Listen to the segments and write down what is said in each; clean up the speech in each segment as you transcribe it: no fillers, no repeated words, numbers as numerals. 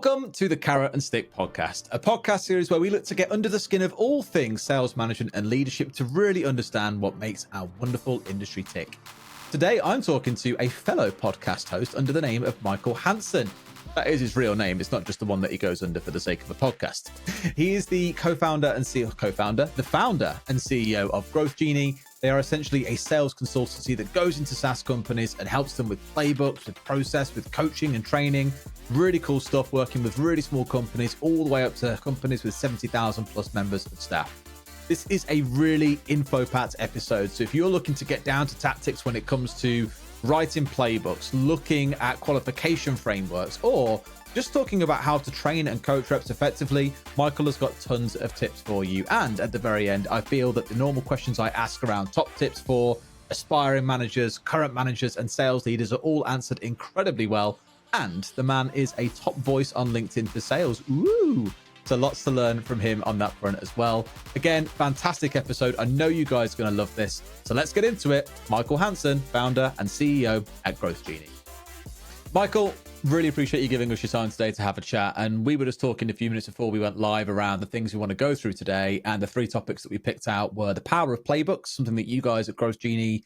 Welcome to the Carrot and Stick podcast, a podcast series where we look to get under the skin of all things sales management and leadership to really understand what makes our wonderful industry tick. Today, I'm talking to a fellow podcast host under the name of Michael Hansen. That is his real name. It's not just the one that he goes under for the sake of a podcast. He is the the founder and CEO of Growth Genie. They are essentially a sales consultancy that goes into SaaS companies and helps them with playbooks, with process, with coaching and training. Really cool stuff, working with really small companies all the way up to companies with 70,000 plus members of staff. This is a really info-packed episode. So if you're looking to get down to tactics when it comes to writing playbooks, looking at qualification frameworks, or just talking about how to train and coach reps effectively, Michael has got tons of tips for you. And at the very end, I feel that the normal questions I ask around top tips for aspiring managers, current managers, and sales leaders are all answered incredibly well. And the man is a top voice on LinkedIn for sales. Ooh. So lots to learn from him on that front as well. Again, fantastic episode. I know you guys are going to love this. So let's get into it. Michael Hansen, founder and CEO at Growth Genie. Michael, really appreciate you giving us your time today to have a chat. And we were just talking a few minutes before we went live around the things we want to go through today. And the three topics that we picked out were the power of playbooks, something that you guys at Growth Genie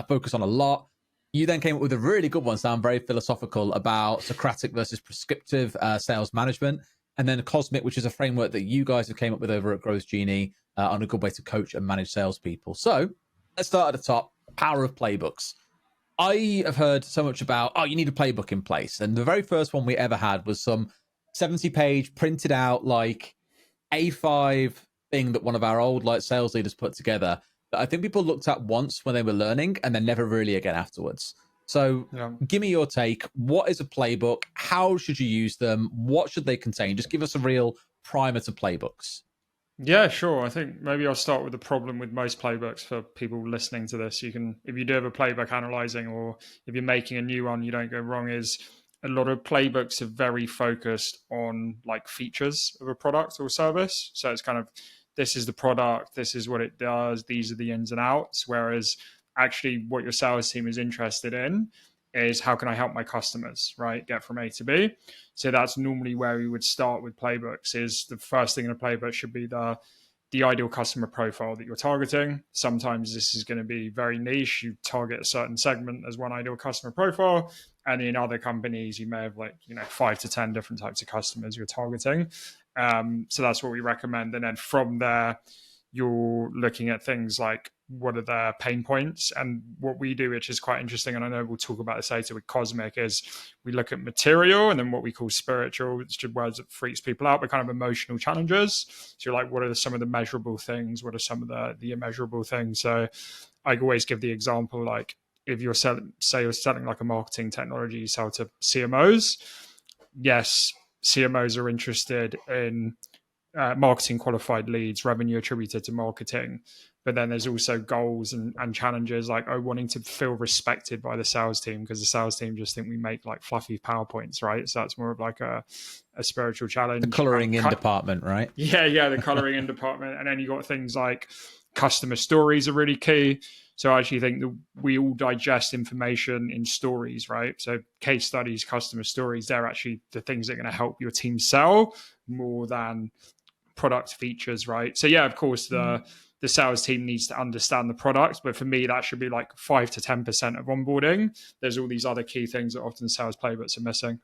focus on a lot. You then came up with a really good one, sound very philosophical, about Socratic versus prescriptive sales management. And then Cosmic, which is a framework that you guys have came up with over at Growth Genie on a good way to coach and manage salespeople. So let's start at the top, power of playbooks. I have heard so much about, you need a playbook in place. And the very first one we ever had was some 70-page printed out like A5 thing that one of our old sales leaders put together that I think people looked at once when they were learning and then never really again afterwards. So Give me your take. What is a playbook? How should you use them? What should they contain? Just give us a real primer to playbooks. Yeah, sure. I think maybe I'll start with the problem with most playbooks for people listening to this. You can, if you do have a playbook analyzing, or if you're making a new one, you don't go wrong, is a lot of playbooks are very focused on like features of a product or service. So it's kind of, this is the product, this is what it does, these are the ins and outs. Whereas actually what your sales team is interested in is how can I help my customers, right? Get from A to B. So that's normally where we would start with playbooks. Is the first thing in a playbook should be the ideal customer profile that you're targeting. Sometimes this is going to be very niche. You target a certain segment as one ideal customer profile. And in other companies, you may have 5 to 10 different types of customers you're targeting. So that's what we recommend. And then from there, you're looking at things like what are their pain points. And what we do, which is quite interesting, and I know we'll talk about this later with Cosmic, is we look at material and then what we call spiritual, which are words that freaks people out, but kind of emotional challenges. So you're like, what are some of the measurable things? What are some of the immeasurable things? So I always give the example, like if you're selling like a marketing technology, you sell to CMOs. Yes, CMOs are interested in marketing qualified leads, revenue attributed to marketing. But then there's also goals and challenges like wanting to feel respected by the sales team, because the sales team just think we make like fluffy PowerPoints, right? So that's more of like a spiritual challenge. The coloring in department, right? Yeah, the coloring in department. And then you got things like customer stories are really key. So I actually think that we all digest information in stories, right? So case studies, customer stories, they're actually the things that are going to help your team sell more than product features, right? So yeah, of course, the sales team needs to understand the product, but for me, that should be like 5 to 10% of onboarding. There's all these other key things that often sales playbooks are missing.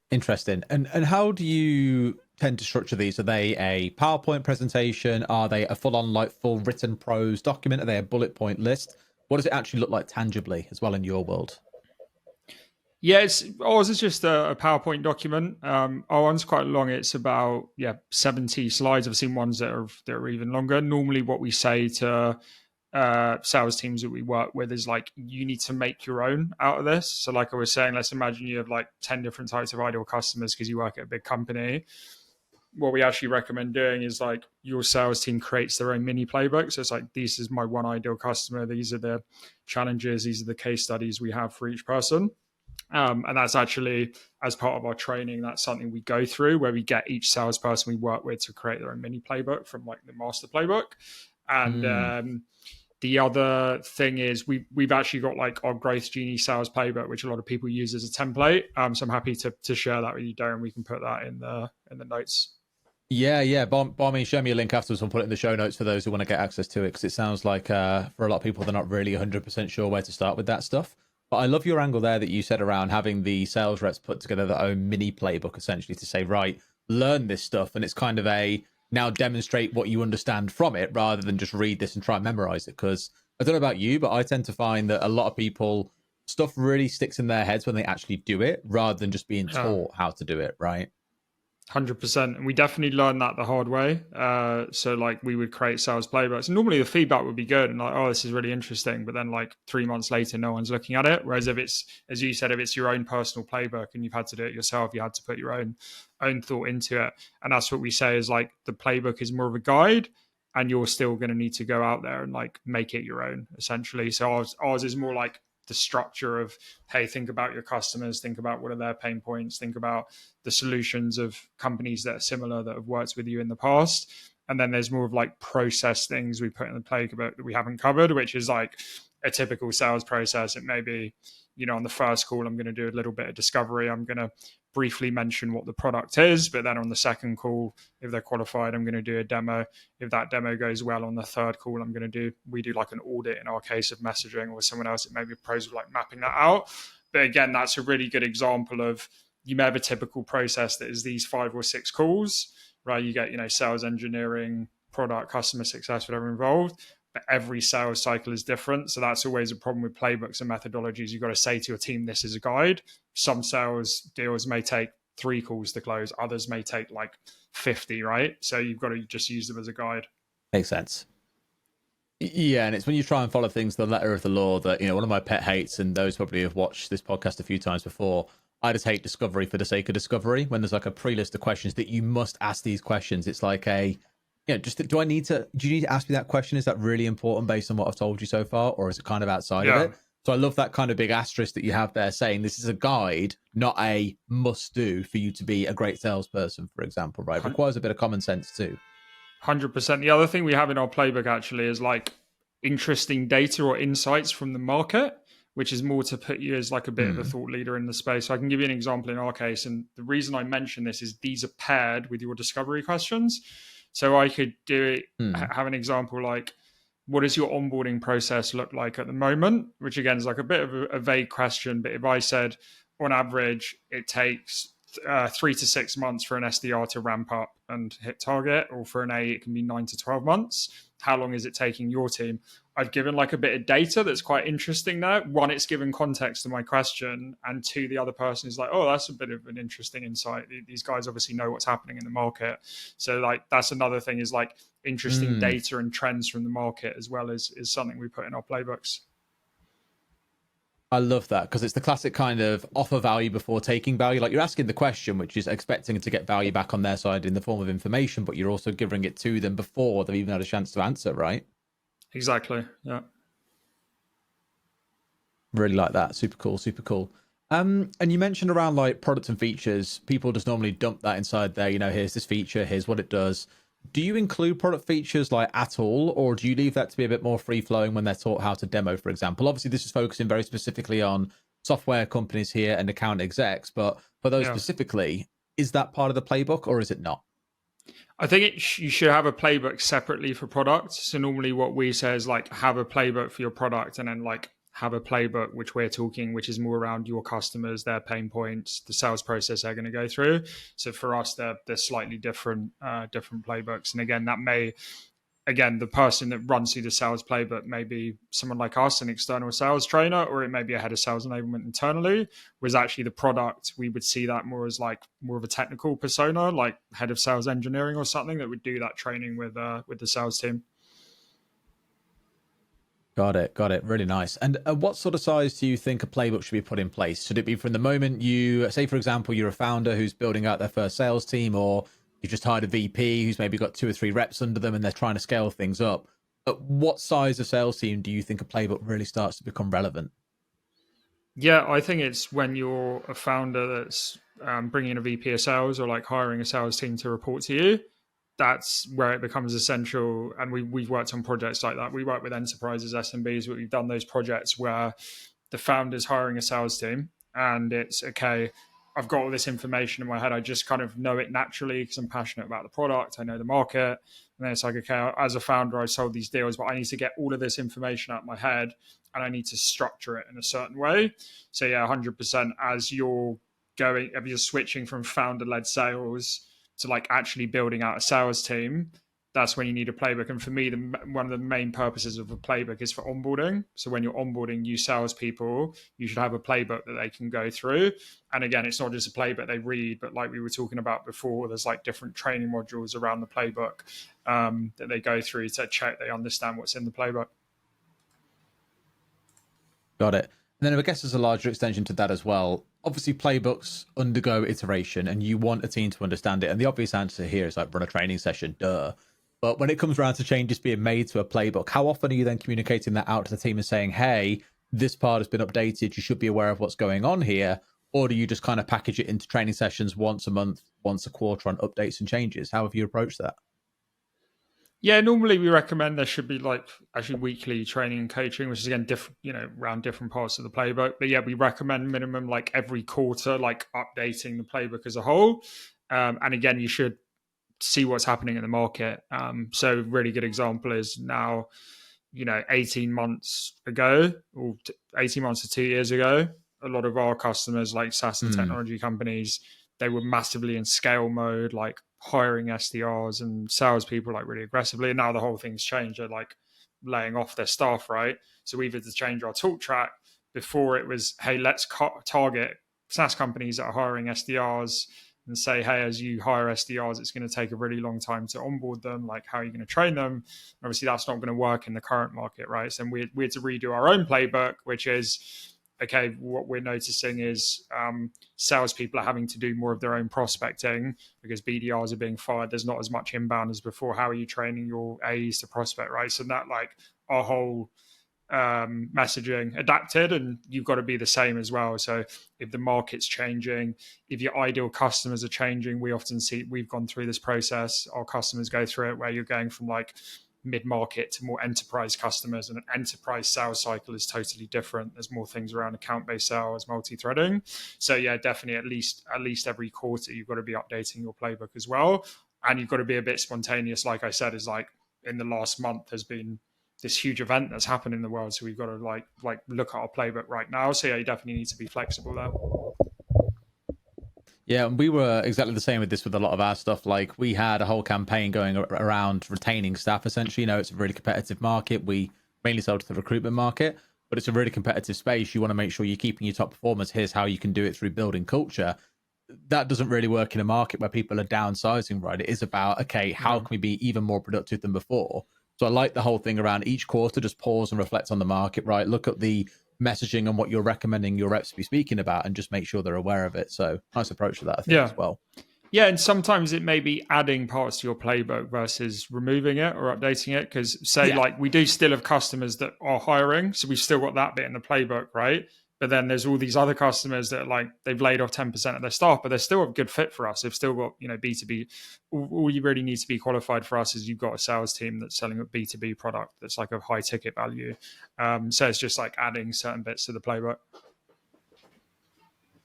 Interesting. And how do you tend to structure these? Are they a PowerPoint presentation? Are they a full-on full written prose document? Are they a bullet point list? What does it actually look like tangibly as well in your world? Yeah, ours is just a PowerPoint document. Our one's quite long. It's about 70 slides. I've seen ones that are even longer. Normally, what we say to sales teams that we work with is like, you need to make your own out of this. So like I was saying, let's imagine you have like 10 different types of ideal customers because you work at a big company. What we actually recommend doing is like your sales team creates their own mini playbook. So it's like, this is my one ideal customer. These are the challenges. These are the case studies we have for each person. And that's actually, as part of our training, that's something we go through where we get each salesperson we work with to create their own mini playbook from like the master playbook. And The other thing is we've actually got like our Growth Genie sales playbook, which a lot of people use as a template. So I'm happy to share that with you, Darren. We can put that in the notes. Yeah. By me, show me a link afterwards. I'll put it in the show notes for those who want to get access to it, because it sounds like for a lot of people, they're not really 100% sure where to start with that stuff. But I love your angle there that you said around having the sales reps put together their own mini playbook, essentially to say, right, learn this stuff. And it's kind of a now demonstrate what you understand from it rather than just read this and try and memorize it. Because I don't know about you, but I tend to find that a lot of people, stuff really sticks in their heads when they actually do it rather than just being taught how to do it, right? 100%. And we definitely learned that the hard way. So like we would create sales playbooks and normally the feedback would be good and like, oh, this is really interesting. But then like 3 months later, no one's looking at it. Whereas if it's, as you said, if it's your own personal playbook and you've had to do it yourself, you had to put your own thought into it. And that's what we say is like the playbook is more of a guide and you're still going to need to go out there and like make it your own essentially. So ours is more like the structure of, hey, think about your customers, think about what are their pain points, think about the solutions of companies that are similar that have worked with you in the past. And then there's more of like process things we put in the playbook that we haven't covered, which is like a typical sales process. It may be, on the first call, I'm going to do a little bit of discovery. I'm going to briefly mention what the product is, but then on the second call, if they're qualified, I'm going to do a demo. If that demo goes well on the third call, we do like an audit in our case of messaging, or someone else, it may be a proposal like mapping that out. But again, that's a really good example of, you may have a typical process that is these 5 or 6 calls, right? You get, sales engineering, product, customer success, whatever involved. But every sales cycle is different. So that's always a problem with playbooks and methodologies. You've got to say to your team, this is a guide. Some sales deals may take 3 calls to close. Others may take like 50, right? So you've got to just use them as a guide. Makes sense. Yeah, and it's when you try and follow things to the letter of the law that, one of my pet hates, and those probably have watched this podcast a few times before, I just hate discovery for the sake of discovery. When there's like a pre-list of questions that you must ask these questions, it's like do you need to ask me that question? Is that really important based on what I've told you so far? Or is it kind of outside of it? So I love that kind of big asterisk that you have there saying this is a guide, not a must do for you to be a great salesperson, for example, right? It requires a bit of common sense too. 100%. The other thing we have in our playbook actually is like interesting data or insights from the market, which is more to put you as like a bit of a thought leader in the space. So I can give you an example in our case. And the reason I mention this is these are paired with your discovery questions. So I could do it, have an example like, what does your onboarding process look like at the moment? Which again is like a bit of a vague question. But if I said on average, it takes 3 to 6 months for an SDR to ramp up and hit target, or for an A, it can be 9 to 12 months. How long is it taking your team? I've given like a bit of data that's quite interesting there. One, it's given context to my question. And 2, the other person is like, oh, that's a bit of an interesting insight. These guys obviously know what's happening in the market. So like, that's another thing is like interesting data and trends from the market as well is something we put in our playbooks. I love that because it's the classic kind of offer value before taking value. Like you're asking the question, which is expecting to get value back on their side in the form of information, but you're also giving it to them before they've even had a chance to answer, right? Exactly. Yeah. Really like that. Super cool. Super cool. And you mentioned around like products and features. People just normally dump that inside there. Here's this feature. Here's what it does. Do you include product features like at all, or do you leave that to be a bit more free flowing when they're taught how to demo, for example? Obviously, this is focusing very specifically on software companies here and account execs, but for those specifically, is that part of the playbook or is it not? I think you should have a playbook separately for products. So normally what we say is like have a playbook for your product and then like have a playbook, which we're talking, which is more around your customers, their pain points, the sales process they're going to go through. So for us, they're slightly different playbooks. And again, the person that runs through the sales playbook may be someone like us, an external sales trainer, or it may be a head of sales enablement internally. Whereas actually the product, we would see that more as like more of a technical persona, like head of sales engineering or something that would do that training with the sales team. Got it. Really nice. And what sort of size do you think a playbook should be put in place? Should it be from the moment you, say, for example, you're a founder who's building out their first sales team, or you've just hired a VP who's maybe got 2 or 3 reps under them and they're trying to scale things up? At what size of sales team do you think a playbook really starts to become relevant? Yeah, I think it's when you're a founder that's bringing in a VP of sales or like hiring a sales team to report to you. that's where it becomes essential. And we've worked on projects like that. We work with enterprises, SMBs, but we've done those projects where the founder's hiring a sales team and it's okay, I've got all this information in my head. I just kind of know it naturally because I'm passionate about the product. I know the market. And then it's like, okay, as a founder, I sold these deals, but I need to get all of this information out of my head and I need to structure it in a certain way. So yeah, 100% as you're going, if you're switching from founder-led sales to like actually building out a sales team, that's when you need a playbook. And for me, one of the main purposes of a playbook is for onboarding. So when you're onboarding new salespeople, you should have a playbook that they can go through. And again, it's not just a playbook they read, but like we were talking about before, there's like different training modules around the playbook that they go through to check they understand what's in the playbook. Got it. And then I guess there's a larger extension to that as well. Obviously, playbooks undergo iteration and you want a team to understand it. And the obvious answer here is like run a training session, duh. But when it comes around to changes being made to a playbook, how often are you then communicating that out to the team and saying, hey, this part has been updated, you should be aware of what's going on here? Or do you just kind of package it into training sessions once a month, once a quarter on updates and changes? How have you approached that? Yeah, normally we recommend there should be like actually weekly training and coaching, which is again different, around different parts of the playbook. But yeah, we recommend minimum like every quarter, like updating the playbook as a whole. And again, you should see what's happening in the market. So really good example is now, 18 months ago or 18 months to 2 years ago, a lot of our customers like SaaS and technology companies, they were massively in scale mode, like hiring SDRs and salespeople like really aggressively. And now the whole thing's changed. They're like laying off their staff, right? So we've had to change our talk track. Before it was, hey, let's target SaaS companies that are hiring SDRs and say, hey, as you hire SDRs, it's going to take a really long time to onboard them. Like, how are you going to train them? And obviously, that's not going to work in the current market, right? So we had to redo our own playbook, which is, okay, what we're noticing is salespeople are having to do more of their own prospecting because BDRs are being fired. There's not as much inbound as before. How are you training your AEs to prospect, right? So that like our whole messaging adapted, and you've got to be the same as well. So if the market's changing, if your ideal customers are changing, we often see, we've gone through this process, our customers go through it, where you're going from like mid-market to more enterprise customers, and an enterprise sales cycle is totally different. There's more things around account-based sales, multi-threading. So yeah, definitely at least every quarter you've got to be updating your playbook as well, and you've got to be a bit spontaneous. Like I said, is like in the last month has been this huge event that's happened in the world, so we've got to like look at our playbook right now. So yeah, you definitely need to be flexible there. Yeah, and we were exactly the same with this with a lot of our stuff. Like we had a whole campaign going around retaining staff, essentially. It's a really competitive market. We mainly sell to the recruitment market, but it's a really competitive space. You want to make sure you're keeping your top performers. Here's how you can do it through building culture. That doesn't really work in a market where people are downsizing, right? It is about, okay, how can we be even more productive than before? So I like the whole thing around each quarter, just pause and reflect on the market, right? Look at the messaging and what you're recommending your reps to be speaking about and just make sure they're aware of it. So nice approach to that, I think, as well. Yeah, and sometimes it may be adding parts to your playbook versus removing it or updating it. Because like we do still have customers that are hiring, so we've still got that bit in the playbook, right? But then there's all these other customers that like they've laid off 10% of their staff, but they're still a good fit for us. They've still got, B2B. All you really need to be qualified for us is you've got a sales team that's selling a B2B product that's like a high ticket value. So it's just like adding certain bits to the playbook.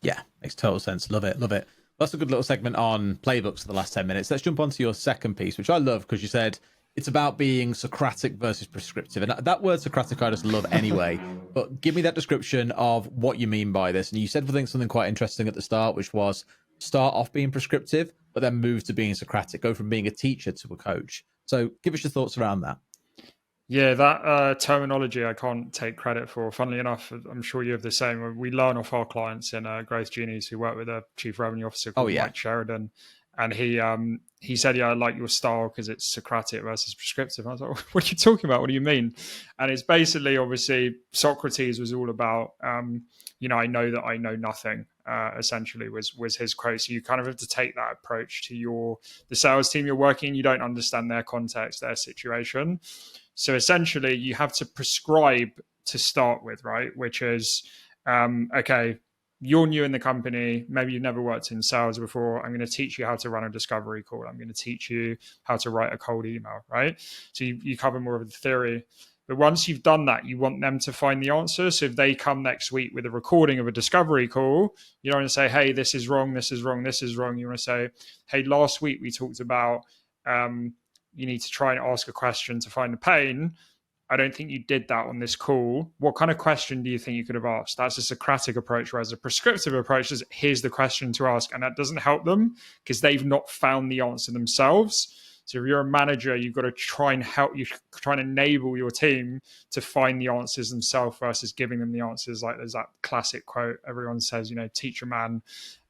Yeah, makes total sense. Love it. Love it. That's a good little segment on playbooks for the last 10 minutes. Let's jump on to your second piece, which I love because you said it's about being Socratic versus prescriptive. And that word Socratic I just love anyway. But give me that description of what you mean by this. And you said, I think, something quite interesting at the start, which was start off being prescriptive, but then move to being Socratic, go from being a teacher to a coach. So give us your thoughts around that. Yeah, that terminology I can't take credit for. Funnily enough, I'm sure you have the same. We learn off our clients in Growth Genies who work with a chief revenue officer called Mike Sheridan. And he said, yeah, I like your style because it's Socratic versus prescriptive. I was like, what are you talking about? What do you mean? And it's basically, obviously, Socrates was all about, I know that I know nothing, essentially was his quote. So you kind of have to take that approach to the sales team you're working. You don't understand their context, their situation. So essentially, you have to prescribe to start with, right? Which is, okay, you're new in the company, maybe you've never worked in sales before. I'm going to teach you how to run a discovery call. I'm going to teach you how to write a cold email, right? So you cover more of the theory. But once you've done that, you want them to find the answer. So if they come next week with a recording of a discovery call, you don't want to say, hey, this is wrong, this is wrong, this is wrong. You want to say, hey, last week we talked about you need to try and ask a question to find the pain. I don't think you did that on this call. What kind of question do you think you could have asked? That's a Socratic approach, whereas a prescriptive approach is here's the question to ask. And that doesn't help them because they've not found the answer themselves. So if you're a manager, you've got to try and help, you try and enable your team to find the answers themselves versus giving them the answers. Like there's that classic quote everyone says, teach a man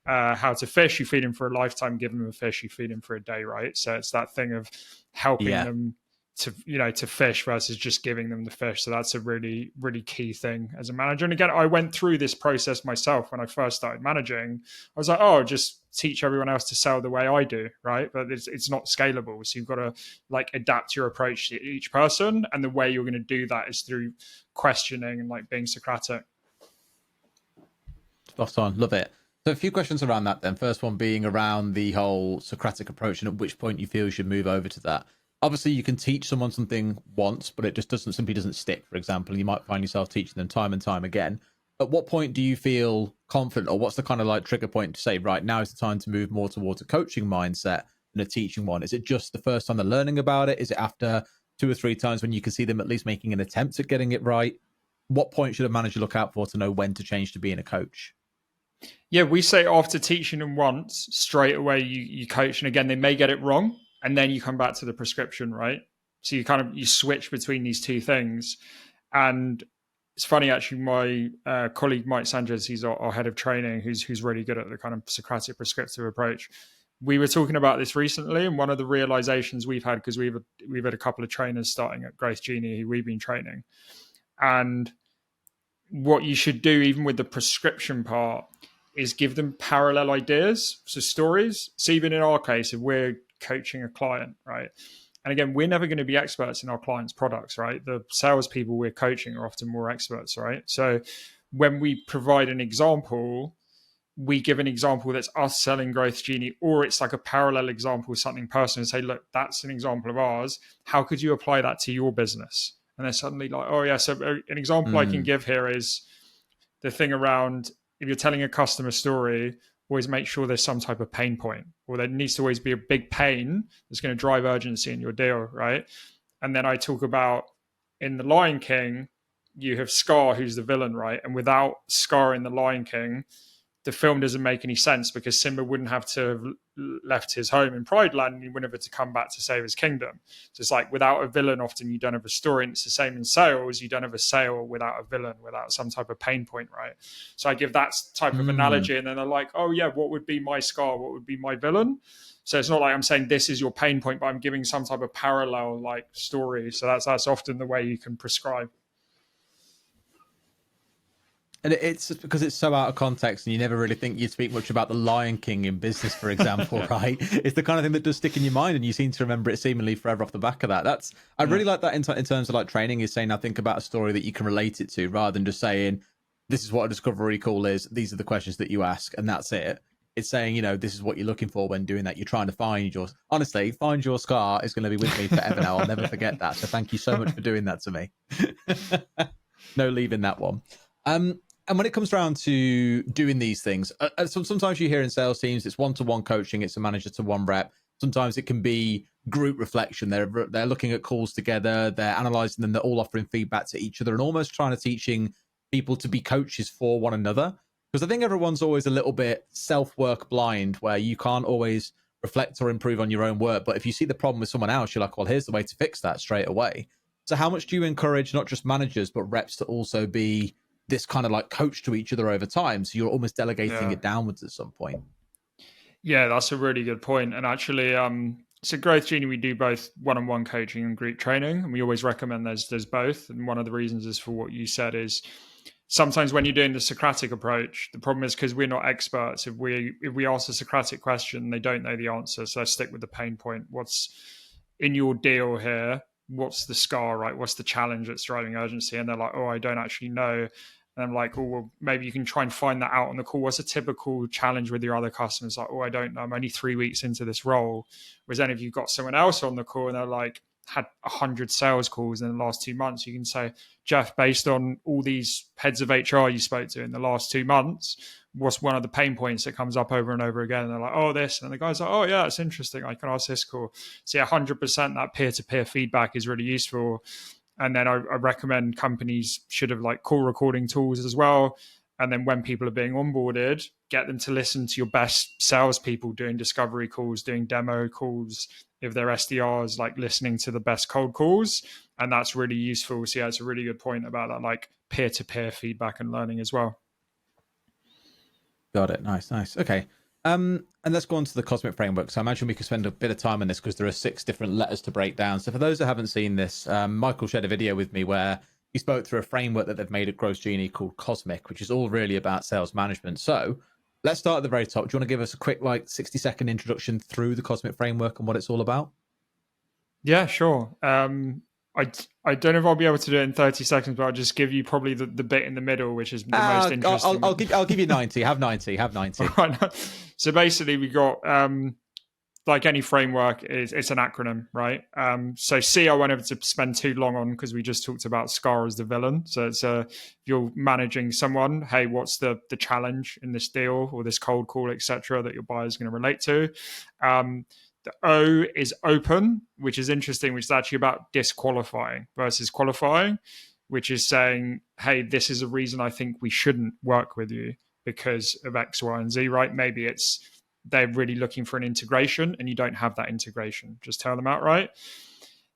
how to fish. You feed him for a lifetime, give him a fish, you feed him for a day, right? So it's that thing of helping them to fish versus just giving them the fish. So that's a really, really key thing as a manager. And again, I went through this process myself when I first started managing. I was like, oh, just teach everyone else to sell the way I do, right? But it's not scalable. So you've got to like adapt your approach to each person. And the way you're going to do that is through questioning and like being Socratic. Spot on. Love it. So a few questions around that then. First one being around the whole Socratic approach and at which point you feel you should move over to that. Obviously, you can teach someone something once, but it just simply doesn't stick. For example, you might find yourself teaching them time and time again. At what point do you feel confident, or what's the kind of like trigger point to say, right, now is the time to move more towards a coaching mindset than a teaching one? Is it just the first time they're learning about it? Is it after 2 or 3 times when you can see them at least making an attempt at getting it right? What point should a manager look out for to know when to change to being a coach? Yeah, we say after teaching them once, straight away you coach. And again, they may get it wrong. And then you come back to the prescription, right? So you switch between these two things. And it's funny, actually, my colleague, Mike Sanchez, he's our head of training, who's really good at the kind of Socratic prescriptive approach. We were talking about this recently, and one of the realizations we've had, because we've had a couple of trainers starting at Growth Genie who we've been training. And what you should do, even with the prescription part, is give them parallel ideas, so stories. So even in our case, if we're coaching a client, right? And again, we're never going to be experts in our clients' products, right? The salespeople we're coaching are often more experts, right? So when we provide an example, we give an example that's us selling Growth Genie, or it's like a parallel example, something personal, and say, look, that's an example of ours. How could you apply that to your business? And they're suddenly like, oh yeah. So an example I can give here is the thing around, if you're telling a customer story, always make sure there's some type of pain point, or there needs to always be a big pain that's going to drive urgency in your deal, right? And then I talk about in The Lion King, you have Scar, who's the villain, right? And without Scar in The Lion King, the film doesn't make any sense, because Simba wouldn't have to have left his home in Pride Land, and he wouldn't have to come back to save his kingdom. So it's like, without a villain, often you don't have a story. And it's the same in sales. You don't have a sale without a villain, without some type of pain point, right? So I give that type of analogy, and then they're like, oh yeah, what would be my Scar? What would be my villain? So it's not like I'm saying this is your pain point, but I'm giving some type of parallel like story. So that's often the way you can prescribe. And it's just because it's so out of context, and you never really think you'd speak much about the Lion King in business, for example, right? It's the kind of thing that does stick in your mind, and you seem to remember it seemingly forever off the back of that. I really like that in terms of like training, is saying, I think about a story that you can relate it to, rather than just saying, this is what a discovery call is, these are the questions that you ask, and that's it. It's saying, this is what you're looking for when doing that. You're trying to find your, honestly, find your Scar is going to be with me forever now. I'll never forget that. So thank you so much for doing that to me. No leaving that one. And when it comes around to doing these things, sometimes you hear in sales teams, it's one-to-one coaching, it's a manager to one rep. Sometimes it can be group reflection. They're looking at calls together, they're analyzing them, they're all offering feedback to each other, and almost trying to teaching people to be coaches for one another. Because I think everyone's always a little bit self-work blind, where you can't always reflect or improve on your own work. But if you see the problem with someone else, you're like, well, here's the way to fix that straight away. So how much do you encourage not just managers, but reps to also be this kind of like coach to each other over time, so you're almost delegating it downwards at some point? Yeah, that's a really good point. And actually, so Growth Genie, we do both one-on-one coaching and group training, and we always recommend there's both. And one of the reasons is for what you said is sometimes when you're doing the Socratic approach, the problem is because we're not experts. If we ask a Socratic question, they don't know the answer. So let's stick with the pain point. What's in your deal here? What's the Scar, right? What's the challenge that's driving urgency? And they're like, oh, I don't actually know. And I'm like, oh, well, maybe you can try and find that out on the call. What's a typical challenge with your other customers? Like, oh, I don't know. I'm only 3 weeks into this role. Whereas then if you've got someone else on the call and they're like, had 100 sales calls in the last 2 months, you can say, Jeff, based on all these heads of HR you spoke to in the last 2 months, what's one of the pain points that comes up over and over again? And they're like, oh, this. And the guy's like, oh, yeah, it's interesting. I can ask this call. So yeah, 100% that peer-to-peer feedback is really useful. And then I recommend companies should have like call recording tools as well. And then when people are being onboarded, get them to listen to your best salespeople doing discovery calls, doing demo calls. If they're SDRs, like listening to the best cold calls. And that's really useful. So yeah, it's a really good point about that, like peer-to-peer feedback and learning as well. Got it. Nice. Okay. And let's go on to the Cosmic framework. So I imagine we could spend a bit of time on this because there are 6 different letters to break down. So for those that haven't seen this, Michael shared a video with me where he spoke through a framework that they've made at Growth Genie called Cosmic, which is all really about sales management. So let's start at the very top. Do you want to give us a quick, like 60-second introduction through the Cosmic framework and what it's all about? Yeah, sure. I don't know if I'll be able to do it in 30 seconds, but I'll just give you probably the bit in the middle, which is the most interesting. I'll give you 90. Have 90. So basically, we got like any framework, it's an acronym, right? So C, I won't have to spend too long on because we just talked about Scar as the villain. So it's if you're managing someone, hey, what's the challenge in this deal or this cold call, etc., that your buyer is going to relate to? The O is open, which is interesting, which is actually about disqualifying versus qualifying, which is saying, hey, this is a reason I think we shouldn't work with you because of X, Y, and Z, right? Maybe it's they're really looking for an integration and you don't have that integration. Just tell them outright.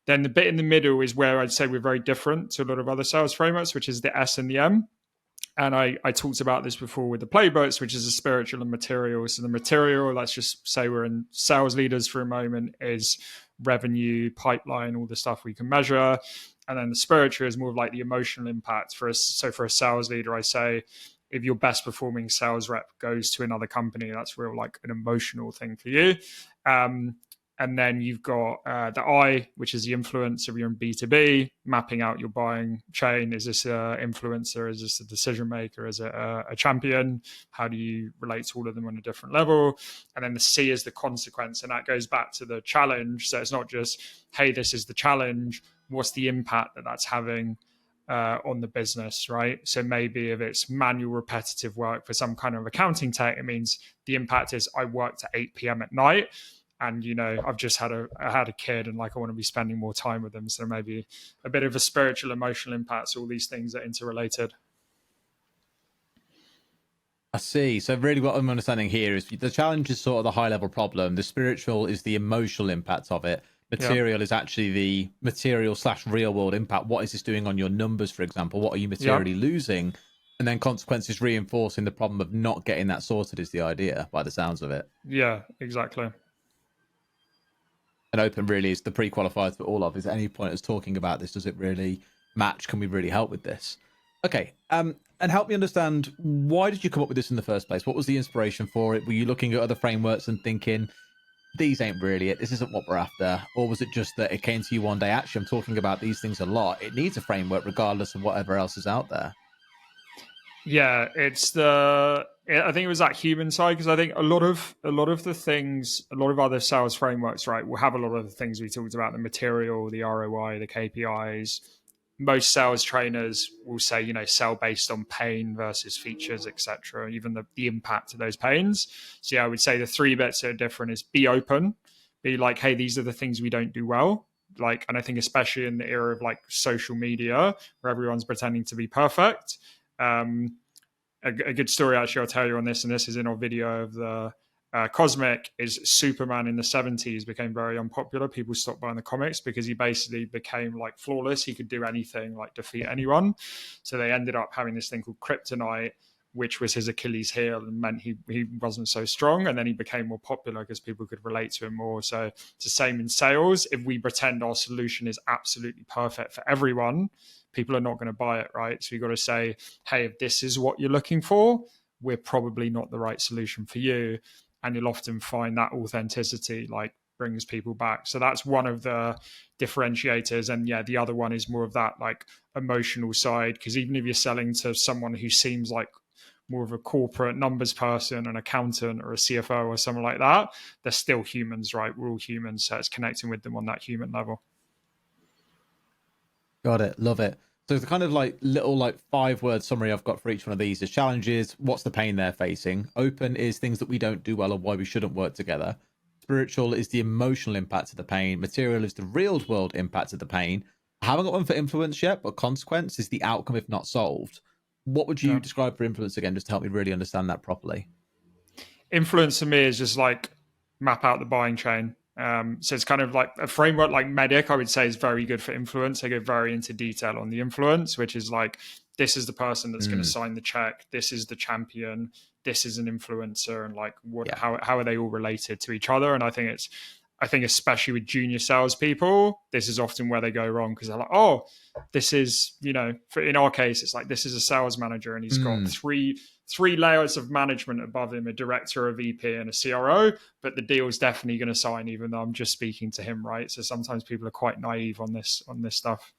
Then the bit in the middle is where I'd say we're very different to a lot of other sales frameworks, which is the S and the M. And I talked about this before with the Playbooks, which is the spiritual and material. So the material, let's just say we're in sales leaders for a moment, is revenue, pipeline, all the stuff we can measure. And then the spiritual is more of like the emotional impact for us. So for a sales leader, I say, if your best performing sales rep goes to another company, that's real like an emotional thing for you. And then you've got the I, which is the influence. If you're in B2B, mapping out your buying chain. Is this an influencer? Is this a decision maker? Is it a champion? How do you relate to all of them on a different level? And then the C is the consequence. And that goes back to the challenge. So it's not just, hey, this is the challenge. What's the impact that that's having on the business, right? So maybe if it's manual repetitive work for some kind of accounting tech, it means the impact is I worked at 8 p.m. at night. And, you know, I've just had a kid and like I want to be spending more time with them. So maybe a bit of a spiritual, emotional impact. So all these things are interrelated. I see. So really what I'm understanding here is the challenge is sort of the high level problem. The spiritual is the emotional impact of it. Material is actually the material / real world impact. What is this doing on your numbers, for example? What are you materially losing? And then consequences reinforcing the problem of not getting that sorted is the idea by the sounds of it. Yeah, exactly. And open really is the pre-qualifiers for all of. Is there any point as talking about this? Does it really match? Can we really help with this? Okay. And help me understand, why did you come up with this in the first place? What was the inspiration for it? Were you looking at other frameworks and thinking, these ain't really it, this isn't what we're after? Or was it just that it came to you one day, actually, I'm talking about these things a lot, it needs a framework regardless of whatever else is out there? Yeah, I think it was that human side, because I think a lot of the things, a lot of other sales frameworks, right, will have a lot of the things we talked about, the material, the ROI, the KPIs. Most sales trainers will say, you know, sell based on pain versus features, etc., even the impact of those pains. So yeah, I would say the 3 bits that are different is be open, be like, hey, these are the things we don't do well. Like, and I think especially in the era of like social media where everyone's pretending to be perfect. A good story actually I'll tell you on this, and this is in our video of the Cosmic, is Superman in the 70s became very unpopular. People stopped buying the comics because he basically became like flawless. He could do anything, like defeat anyone. So they ended up having this thing called Kryptonite, which was his Achilles heel and meant he wasn't so strong. And then he became more popular because people could relate to him more. So it's the same in sales. If we pretend our solution is absolutely perfect for everyone, people are not going to buy it, right? So you've got to say, hey, if this is what you're looking for, we're probably not the right solution for you. And you'll often find that authenticity, like brings people back. So that's one of the differentiators. And yeah, the other one is more of that like emotional side, because even if you're selling to someone who seems like more of a corporate numbers person, an accountant or a CFO or something like that, they're still humans, right? We're all humans. So it's connecting with them on that human level. Got it. Love it. So the kind of like little like 5-word summary I've got for each one of these is challenges, what's the pain they're facing. Open is things that we don't do well or why we shouldn't work together. Spiritual is the emotional impact of the pain. Material is the real world impact of the pain. I haven't got one for influence yet, but consequence is the outcome if not solved. What would you describe for influence again, just to help me really understand that properly? Influence to me is just like map out the buying chain. So it's kind of like a framework like Medic, I would say, is very good for influence. They go very into detail on the influence, which is like, this is the person that's going to sign the check. This is the champion. This is an influencer. And like, how are they all related to each other? And I think especially with junior salespeople, this is often where they go wrong, because they're like, oh, this is, in our case, it's like, this is a sales manager and he's got three layers of management above him, a director, a VP, and a CRO, but the deal's definitely going to sign, even though I'm just speaking to him, right? So sometimes people are quite naive on this stuff.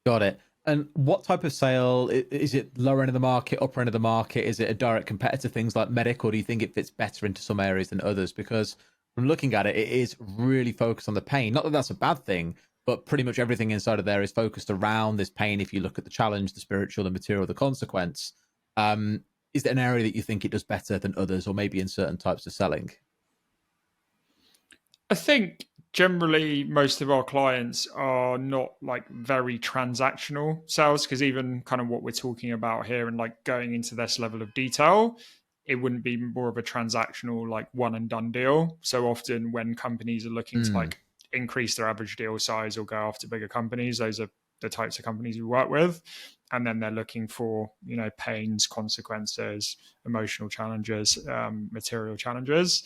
Got it. And what type of sale is it? Lower end of the market, upper end of the market? Is it a direct competitor, things like Medic, or do you think it fits better into some areas than others? Because from looking at it, it is really focused on the pain. Not that that's a bad thing, but pretty much everything inside of there is focused around this pain. If you look at the challenge, the spiritual, the material, the consequence, is there an area that you think it does better than others, or maybe in certain types of selling? I think generally most of our clients are not like very transactional sales, because even kind of what we're talking about here and like going into this level of detail, it wouldn't be more of a transactional like one and done deal. So often when companies are looking to like increase their average deal size or go after bigger companies, those are the types of companies we work with. And then they're looking for, pains, consequences, emotional challenges, material challenges.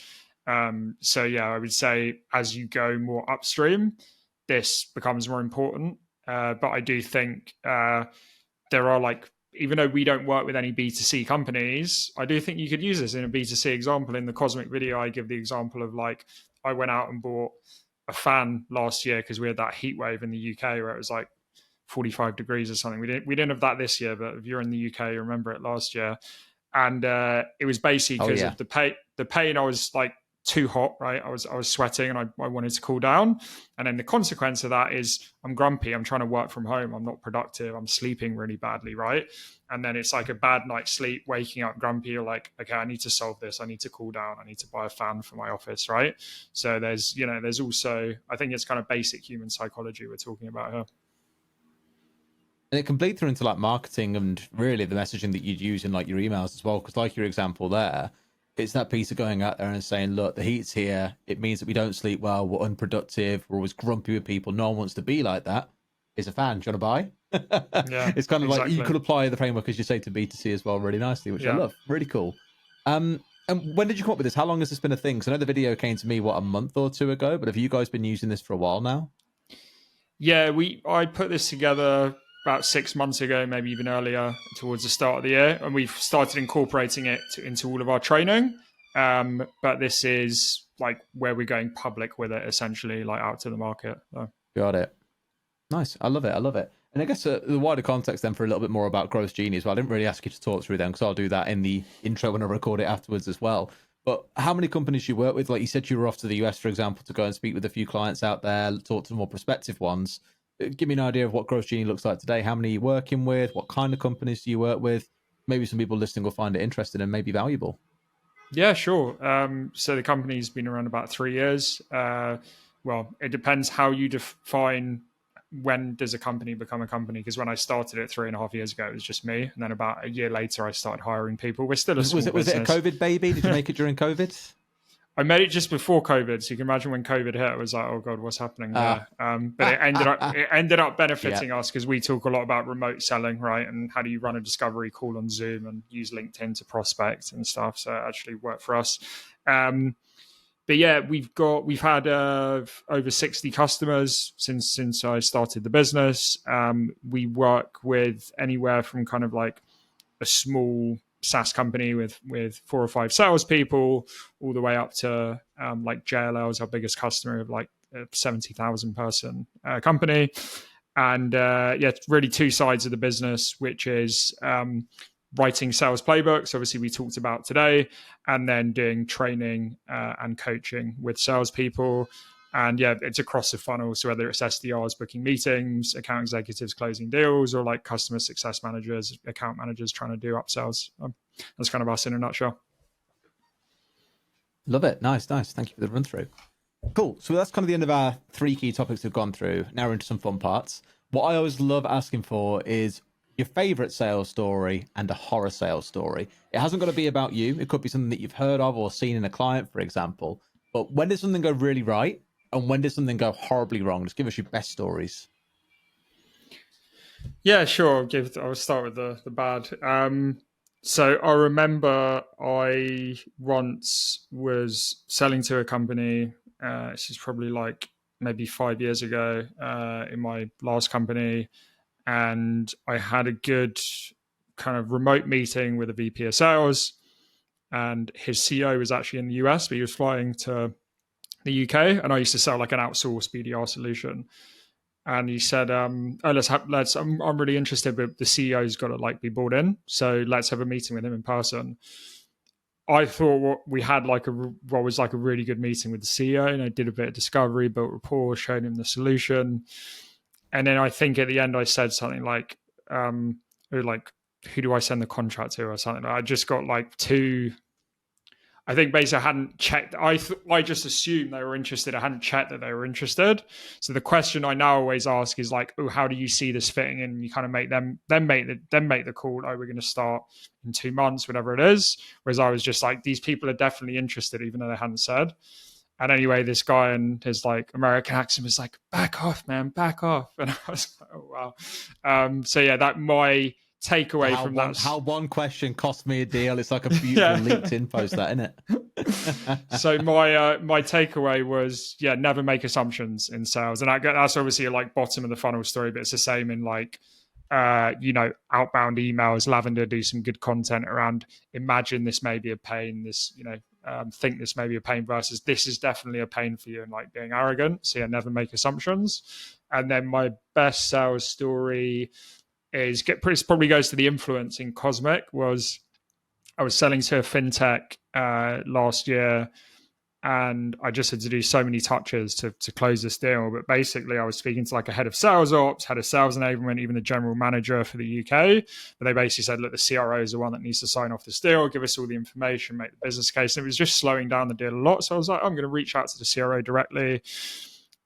So yeah, I would say as you go more upstream, this becomes more important. But I do think there are like, even though we don't work with any B2C companies, I do think you could use this in a B2C example. In the Cosmic video, I give the example of like, I went out and bought a fan last year because we had that heat wave in the UK where it was like 45 degrees or something. We didn't have that this year, but if you're in the UK, you remember it last year. And it was basically because of the pain. I was like too hot, right? I was sweating and I wanted to cool down. And then the consequence of that is I'm grumpy. I'm trying to work from home. I'm not productive. I'm sleeping really badly, right? And then it's like a bad night's sleep, waking up grumpy. You're like, okay, I need to solve this. I need to cool down. I need to buy a fan for my office, right? So there's also, I think it's kind of basic human psychology we're talking about here. And it can bleed through into like marketing and really the messaging that you'd use in like your emails as well. Because like your example there, it's that piece of going out there and saying, look, the heat's here. It means that we don't sleep well. We're unproductive. We're always grumpy with people. No one wants to be like that. Is a fan. Do you want to buy? Yeah, it's kind of exactly. like you could apply the framework, as you say, to B2C as well really nicely, which I love. Really cool. And when did you come up with this? How long has this been a thing? Because I know the video came to me, a month or two ago, but have you guys been using this for a while now? Yeah, I put this together about 6 months ago, maybe even earlier, towards the start of the year, and we've started incorporating it into all of our training. But this is like where we're going public with it, essentially, like out to the market. So. Got it. Nice. I love it. And I guess the wider context then for a little bit more about Growth Genie as well. I didn't really ask you to talk through them because I'll do that in the intro when I record it afterwards as well. But how many companies do you work with? Like you said, you were off to the US, for example, to go and speak with a few clients out there, talk to more prospective ones. Give me an idea of what Growth Genie looks like today. How many are you working with? What kind of companies do you work with? Maybe some people listening will find it interesting and maybe valuable. Yeah, sure. So the company's been around about 3 years. Well, it depends how you define when does a company become a company. Because when I started it 3.5 years ago, it was just me. And then about a year later, I started hiring people. We're still a small business. Was it a COVID baby? Did you make it during COVID? I made it just before COVID, so you can imagine when COVID hit, it was like, oh God, what's happening there? But it ended up benefiting us because we talk a lot about remote selling, right? And how do you run a discovery call on Zoom and use LinkedIn to prospect and stuff. So it actually worked for us. But yeah, we've had over 60 customers since I started the business. We work with anywhere from kind of like a small SaaS company with 4 or 5 salespeople, all the way up to like JLL is our biggest customer of like a 70,000 person company. And really 2 sides of the business, which is writing sales playbooks, obviously we talked about today, and then doing training and coaching with salespeople. And it's across the funnel. So whether it's SDRs booking meetings, account executives closing deals, or like customer success managers, account managers trying to do upsells. That's kind of us in a nutshell. Love it. Nice. Thank you for the run through. Cool. So that's kind of the end of our 3 key topics we've gone through. Now we're into some fun parts. What I always love asking for is your favorite sales story and a horror sales story. It hasn't got to be about you. It could be something that you've heard of or seen in a client, for example. But when does something go really right? And when does something go horribly wrong? Just give us your best stories. Yeah, sure. I'll start with the bad. So I remember I once was selling to a company. This is probably like maybe 5 years ago in my last company. And I had a good kind of remote meeting with a VP of sales. And his CEO was actually in the US, but he was flying to the UK. And I used to sell like an outsourced BDR solution. And he said, I'm really interested, but the CEO's got to like be brought in. So let's have a meeting with him in person. I thought we had what was like a really good meeting with the CEO, and I did a bit of discovery, built rapport, showed him the solution. And then I think at the end I said something like, who do I send the contract to or something? I just got like 2. I think basically I hadn't checked. I just assumed they were interested. I hadn't checked that they were interested. So the question I now always ask is like, oh, how do you see this fitting in? You kind of make them, then make the call. Oh, we're going to start in 2 months, whatever it is. Whereas I was just like, these people are definitely interested, even though they hadn't said. And anyway, this guy and his like American accent was like, back off, man, back off. And I was like, oh, wow. That my takeaway from that. How one question cost me a deal. It's like a beautiful LinkedIn post, that, isn't it? So my takeaway was, never make assumptions in sales. And that's obviously like bottom of the funnel story, but it's the same in like, outbound emails. Lavender do some good content around imagine this may be a pain, this, think this may be a pain versus this is definitely a pain for you, and like being arrogant. So never make assumptions. And then my best sales story probably goes to the influence in Cosmic. I was selling to a fintech last year, and I just had to do so many touches to close this deal. But basically, I was speaking to like a head of sales ops, head of sales enablement, even the general manager for the UK. But they basically said, look, the CRO is the one that needs to sign off this deal, give us all the information, make the business case. And it was just slowing down the deal a lot. So I was like, I'm going to reach out to the CRO directly.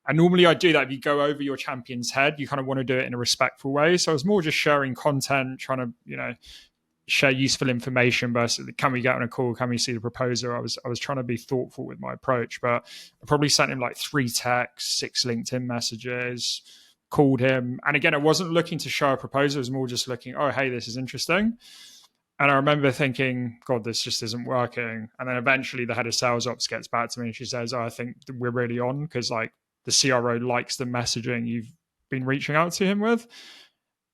And normally I do that. If you go over your champion's head, you kind of want to do it in a respectful way. So I was more just sharing content, trying to, share useful information versus can we get on a call? Can we see the proposal? I was trying to be thoughtful with my approach, but I probably sent him like 3 texts, 6 LinkedIn messages, called him. And again, I wasn't looking to show a proposal. It was more just looking, oh, hey, this is interesting. And I remember thinking, God, this just isn't working. And then eventually the head of sales ops gets back to me and she says, oh, I think we're really on because like the CRO likes the messaging you've been reaching out to him with.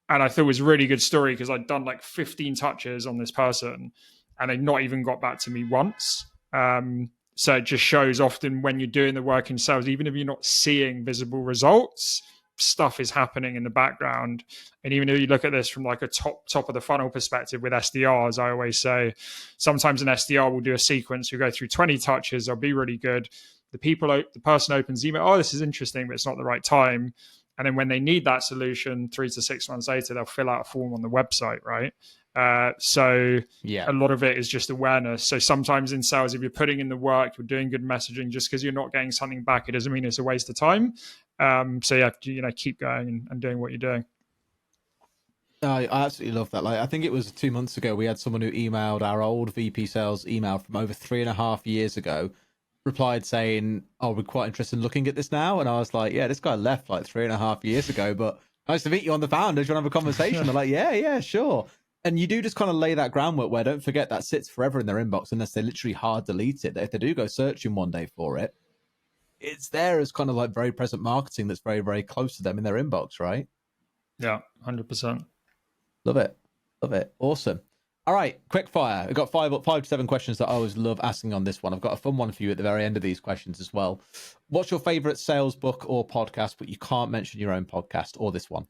And I thought it was a really good story because I'd done like 15 touches on this person and they'd not even got back to me once. So it just shows often when you're doing the work in sales, even if you're not seeing visible results, stuff is happening in the background. And even if you look at this from like a top of the funnel perspective with SDRs, I always say sometimes an SDR will do a sequence, you'll go through 20 touches, they'll be really good. The person opens email, oh, this is interesting, but it's not the right time. And then when they need that solution 3 to 6 months later, they'll fill out a form on the website, right? A lot of it is just awareness. So sometimes in sales, if you're putting in the work, you're doing good messaging, just because you're not getting something back, it doesn't mean it's a waste of time. Keep going and doing what you're doing. I absolutely love that. Like, I think it was 2 months ago, we had someone who emailed our old VP sales email from over 3.5 years ago, replied saying, oh, we're quite interested in looking at this now. And I was like, yeah, this guy left like 3.5 years ago, but nice to meet you on the founder. Do you want to have a conversation? They're like, yeah, sure. And you do just kind of lay that groundwork where, don't forget, that sits forever in their inbox unless they literally hard delete it. If they do go searching one day for it, it's there as kind of like very present marketing that's very, very close to them in their inbox, right? Yeah, 100%. Love it. Awesome. All right, quick fire. I've got five to seven questions that I always love asking on this one. I've got a fun one for you at the very end of these questions as well. What's your favorite sales book or podcast, but you can't mention your own podcast or this one?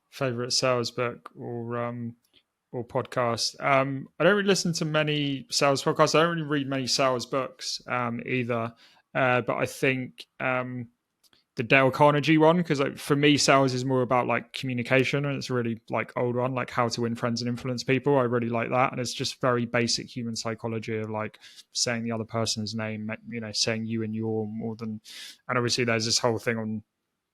Favorite sales book or podcast. I don't really listen to many sales podcasts. I don't really read many sales books either. But I think the Dale Carnegie one, because like, for me, sales is more about like communication, and it's really like old one, like how to win friends and influence people. I really like that, and it's just very basic human psychology of like saying the other person's name, saying you and your more than. And obviously, there's this whole thing on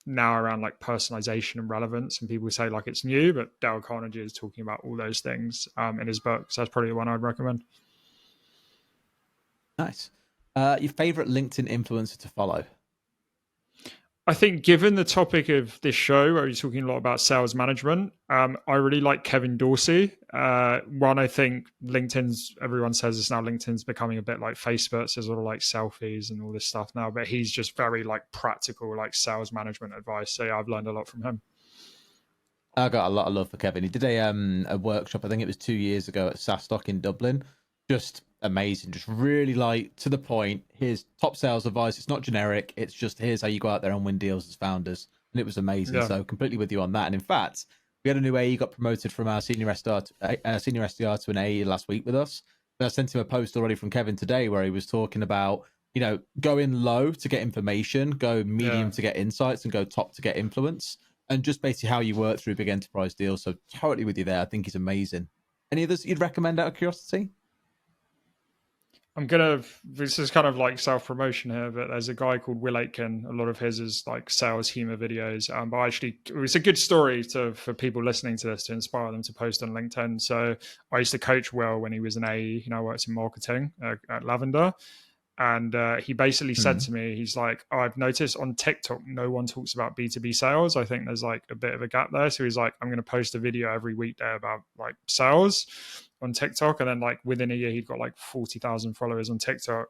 now around like personalization and relevance, and people say like it's new, but Dale Carnegie is talking about all those things in his book. So that's probably the one I'd recommend. Nice. Your favorite LinkedIn influencer to follow? I think given the topic of this show, where you're talking a lot about sales management, I really like Kevin Dorsey. One, I think everyone says this now, LinkedIn's becoming a bit like Facebook. So there's a lot of like selfies and all this stuff now, but he's just very like practical, like sales management advice. So yeah, I've learned a lot from him. I got a lot of love for Kevin. He did a workshop, I think it was 2 years ago at SaaS Stock in Dublin. Just amazing, just really like to the point. Here's top sales advice. It's not generic. It's just here's how you go out there and win deals as founders. And it was amazing. Yeah. So completely with you on that. And in fact, we had a new AE got promoted from our senior SDR to an AE last week with us. But I sent him a post already from Kevin today where he was talking about, going low to get information, go medium to get insights, and go top to get influence. And just basically how you work through big enterprise deals. So totally with you there. I think he's amazing. Any others you'd recommend out of curiosity? This is kind of like self-promotion here, but there's a guy called Will Aitken. A lot of his is like sales humor videos. But actually, it's a good story for people listening to this to inspire them to post on LinkedIn. So I used to coach Will when he was an AE. I worked in marketing at Lavender. And he basically said to me, he's like, I've noticed on TikTok, no one talks about B2B sales. I think there's like a bit of a gap there. So he's like, I'm going to post a video every weekday about like sales on TikTok. And then like within a year, he'd got like 40,000 followers on TikTok.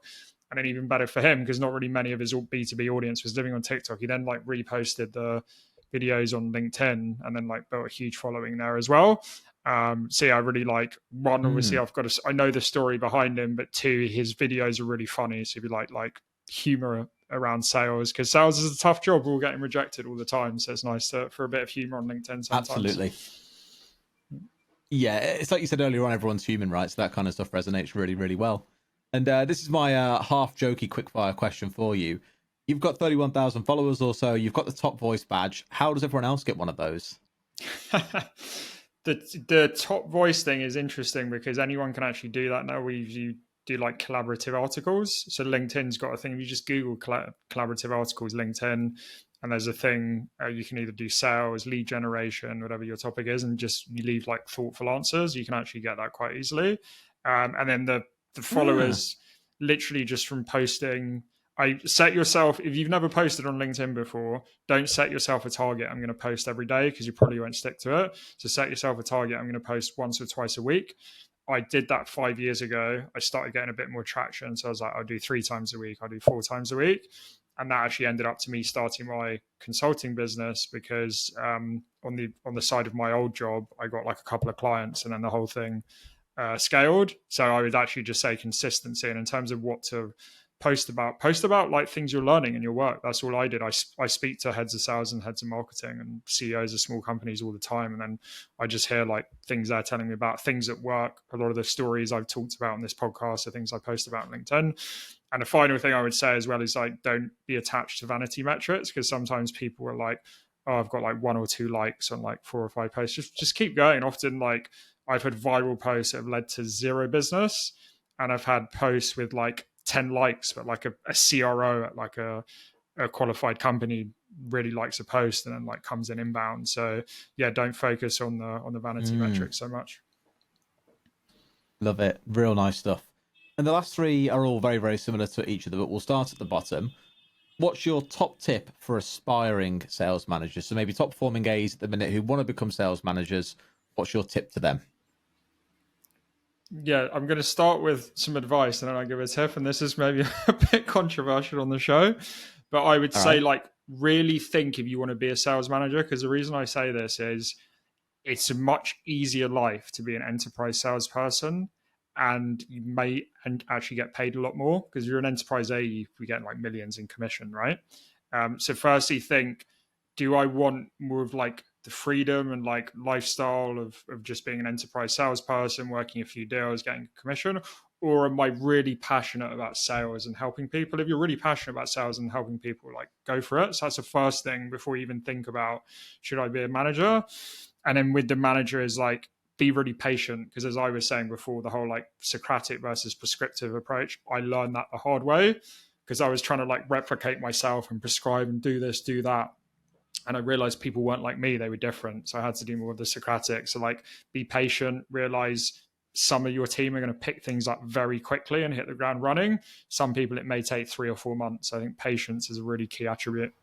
And then even better for him, because not really many of his B2B audience was living on TikTok. He then like reposted the videos on LinkedIn and then like built a huge following there as well. So yeah, I really like one, obviously I know the story behind him, but two, his videos are really funny. So if you like humor around sales, because sales is a tough job. We're all getting rejected all the time. So it's nice for a bit of humor on LinkedIn sometimes. Absolutely. Yeah, it's like you said earlier on, everyone's human, right? So that kind of stuff resonates really, really well. And this is my half jokey quickfire question for you. You've got 31,000 followers or so. You've got the top voice badge. How does everyone else get one of those? The top voice thing is interesting because anyone can actually do that now. You do like collaborative articles. So LinkedIn's got a thing. You just Google collaborative articles, LinkedIn, and there's a thing you can either do sales, lead generation, whatever your topic is, and just you leave like thoughtful answers. You can actually get that quite easily. And then the followers literally just from posting. I set yourself, if you've never posted on LinkedIn before, don't set yourself a target. I'm going to post every day because you probably won't stick to it. So set yourself a target. I'm going to post once or twice a week. I did that 5 years ago. I started getting a bit more traction. So I was like, I'll do 3 times a week. I'll do 4 times a week. And that actually ended up to me starting my consulting business because on the side of my old job, I got like a couple of clients and then the whole thing scaled. So I would actually just say consistency. And in terms of what to post about like things you're learning in your work. That's all I did. I speak to heads of sales and heads of marketing and CEOs of small companies all the time. And then I just hear like things they're telling me about things at work. A lot of the stories I've talked about on this podcast are things I post about on LinkedIn. And the final thing I would say as well is like, don't be attached to vanity metrics, because sometimes people are like, oh, I've got like 1 or 2 likes on like 4 or 5 posts. Just keep going. Often like I've had viral posts that have led to 0 business. And I've had posts with like 10 likes, but like a CRO at like a qualified company really likes a post and then like comes in inbound. So yeah, don't focus on the vanity metrics so much. Love it. Real nice stuff. And the last 3 are all very, very similar to each other, but we'll start at the bottom. What's your top tip for aspiring sales managers? So maybe top performing A's at the minute who want to become sales managers. What's your tip to them? Yeah, I'm going to start with some advice and then I'll give a tip. And this is maybe a bit controversial on the show, but I would say like really think if you want to be a sales manager, because the reason I say this is it's a much easier life to be an enterprise salesperson, and you may actually get paid a lot more because you're an enterprise A, you get like millions in commission, right? So firstly, think, do I want more of like the freedom and like lifestyle of just being an enterprise salesperson, working a few deals, getting commission? Or am I really passionate about sales and helping people? If you're really passionate about sales and helping people, like, go for it. So that's the first thing before you even think about, should I be a manager? And then with the manager is like, be really patient, because as I was saying before, the whole like Socratic versus prescriptive approach, I learned that the hard way because I was trying to like replicate myself and prescribe and do this, do that. And I realized people weren't like me, they were different. So I had to do more of the Socratic. So like, be patient, realize some of your team are going to pick things up very quickly and hit the ground running. Some people, it may take 3 or 4 months. I think patience is a really key attribute.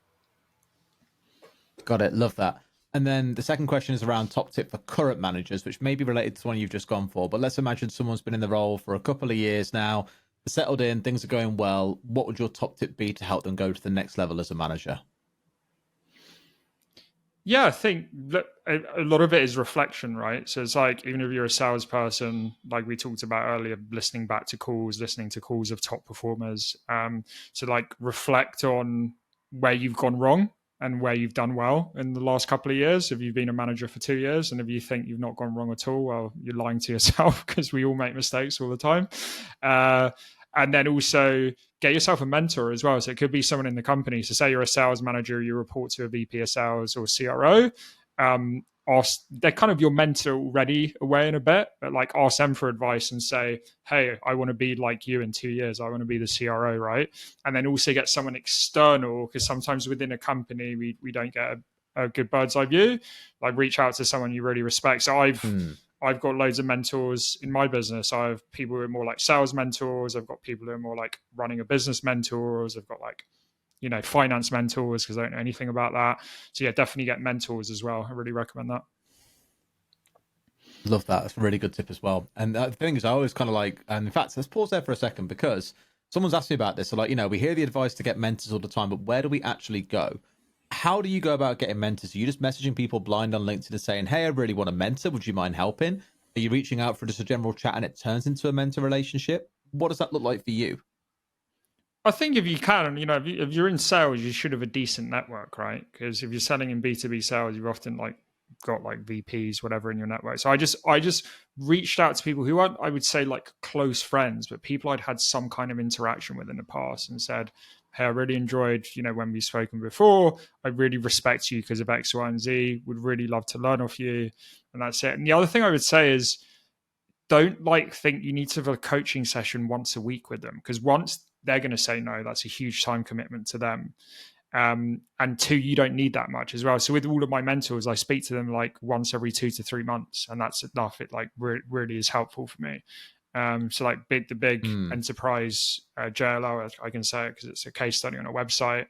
Got it. Love that. And then the second question is around top tip for current managers, which may be related to one you've just gone for. But let's imagine someone's been in the role for a couple of years now, settled in, things are going well. What would your top tip be to help them go to the next level as a manager? Yeah, I think that a lot of it is reflection, right? So it's like, even if you're a salesperson, like we talked about earlier, listening back to calls, listening to calls of top performers. So like, reflect on where you've gone wrong and where you've done well in the last couple of years. If you've been a manager for 2 years and if you think you've not gone wrong at all, well, you're lying to yourself because we all make mistakes all the time. And then also get yourself a mentor as well. So it could be someone in the company. So say you're a sales manager, you report to a VP of sales or CRO. They're kind of your mentor already away in a bit, but like, ask them for advice and say, hey, I want to be like you in 2 years. I want to be the CRO, right? And then also get someone external, because sometimes within a company, we don't get a good bird's eye view. Like, reach out to someone you really respect. So I've got loads of mentors in my business. I have people who are more like sales mentors. I've got people who are more like running a business mentors. I've got like, finance mentors, because I don't know anything about that. So yeah, definitely get mentors as well. I really recommend that. Love that. That's a really good tip as well. And the thing is, I always kind of like, and in fact, let's pause there for a second, because someone's asked me about this. So like, we hear the advice to get mentors all the time, but where do we actually go? How do you go about getting mentors? Are you just messaging people blind on LinkedIn and saying, hey, I really want a mentor. Would you mind helping? Are you reaching out for just a general chat and it turns into a mentor relationship? What does that look like for you? I think if you can, if you're in sales, you should have a decent network, right? Because if you're selling in B2B sales, you've often like got like VPs, whatever, in your network. So I just reached out to people who aren't, I would say, like close friends, but people I'd had some kind of interaction with in the past, and said, hey, I really enjoyed, when we've spoken before. I really respect you because of X, Y, and Z. Would really love to learn off you. And that's it. And the other thing I would say is, don't think you need to have a coaching session once a week with them, because once they're going to say no, that's a huge time commitment to them. And two, you don't need that much as well. So with all of my mentors, I speak to them like once every 2 to 3 months, and that's enough. It like really is helpful for me. So like the big enterprise JLO, I can say it because it's a case study on a website.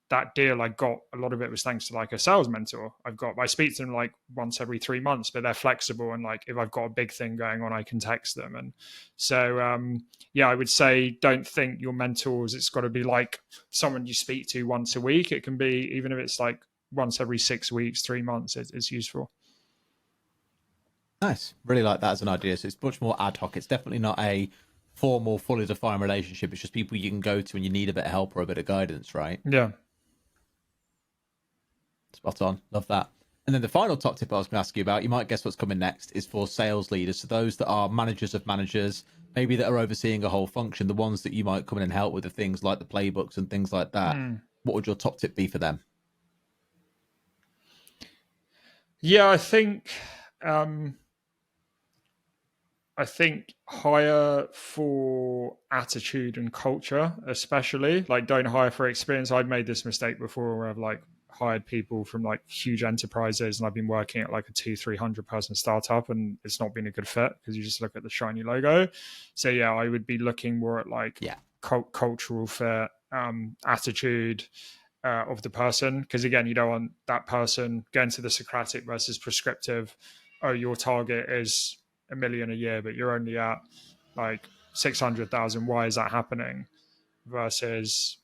That deal I got, a lot of it was thanks to like a sales mentor. I speak to them like once every 3 months, but they're flexible, and like, if I've got a big thing going on, I can text them. And so yeah, I would say, don't think your mentors, it's got to be like someone you speak to once a week. It can be, even if it's like once every 6 weeks, 3 months, it's useful. Nice. Really like that as an idea. So it's much more ad hoc. It's definitely not a formal, fully defined relationship. It's just people you can go to when you need a bit of help or a bit of guidance, right? Yeah. Spot on. Love that. And then the final top tip I was going to ask you about, you might guess what's coming next, is for sales leaders. So those that are managers of managers, maybe that are overseeing a whole function, the ones that you might come in and help with the things like the playbooks and things like that. What would your top tip be for them? Yeah, I think hire for attitude and culture, especially. Like, don't hire for experience. I've made this mistake before where I've like hired people from like huge enterprises, and I've been working at like a 200-300 person startup, and it's not been a good fit because you just look at the shiny logo. So yeah, I would be looking more at like cultural fit, attitude of the person. Because again, you don't want that person going to the Socratic versus prescriptive. Oh, your target is $1 million a year, but you're only at like 600,000. Why is that happening? Versus,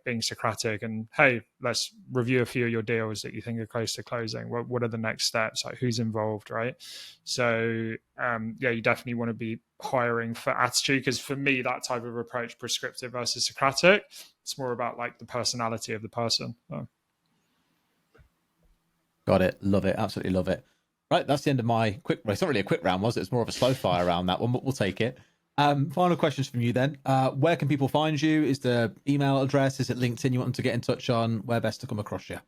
being Socratic and, hey, let's review a few of your deals that you think are close to closing. What are the next steps? Like, who's involved, right? So you definitely want to be hiring for attitude, because for me, that type of approach, prescriptive versus Socratic, it's more about like the personality of the person. So. Got it. Love it. Absolutely love it. Right, that's the end of my quick. Well, it's not really a quick round, was it? It's more of a slow fire round, that one, but we'll take it. Final questions from you then. Where can people find you? Is the email address? Is it LinkedIn you want them to get in touch on? Where best to come across you?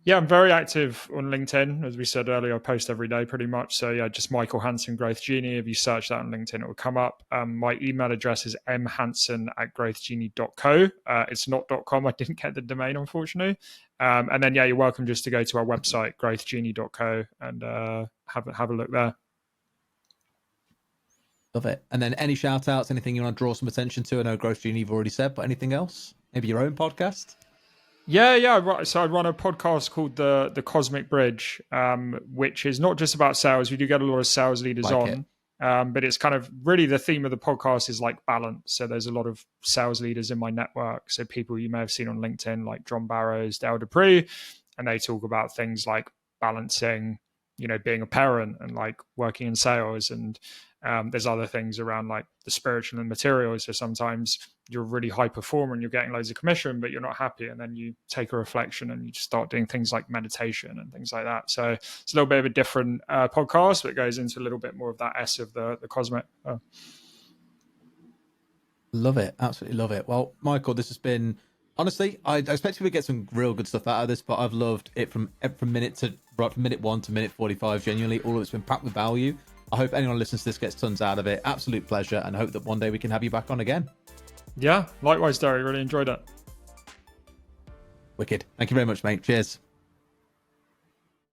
Yeah, I'm very active on LinkedIn. As we said earlier, I post every day pretty much. So yeah, just Michael Hansen, Growth Genie. If you search that on LinkedIn, it will come up. My email address is mhanson@growthgenie.co. It's not .com. I didn't get the domain, unfortunately. And then, you're welcome just to go to our website, growthgenie.co, and have a look there. Love it. And then any shout outs, anything you want to draw some attention to? I know Growth Genie you've already said, but anything else? Maybe your own podcast? Yeah. So I run a podcast called the Cosmic Bridge, which is not just about sales. We do get a lot of sales leaders on, but it's kind of really the theme of the podcast is like balance. So there's a lot of sales leaders in my network. So people you may have seen on LinkedIn, like John Barrows, Dale Dupree, and they talk about things like balancing, being a parent and like working in sales. And there's other things around like the spiritual and material. So sometimes you're a really high performer and you're getting loads of commission, but you're not happy. And then you take a reflection and you just start doing things like meditation and things like that. So it's a little bit of a different podcast, but it goes into a little bit more of that S of the cosmic. Love it. Absolutely love it. Well, Michael, this has been, honestly, I expected to get some real good stuff out of this, but I've loved it from minute 1 to minute 45. Genuinely, all of it's been packed with value. I hope anyone who listens to this gets tons out of it. Absolute pleasure, and hope that one day we can have you back on again. Yeah, likewise, Derry. Really enjoyed it. Wicked. Thank you very much, mate. Cheers.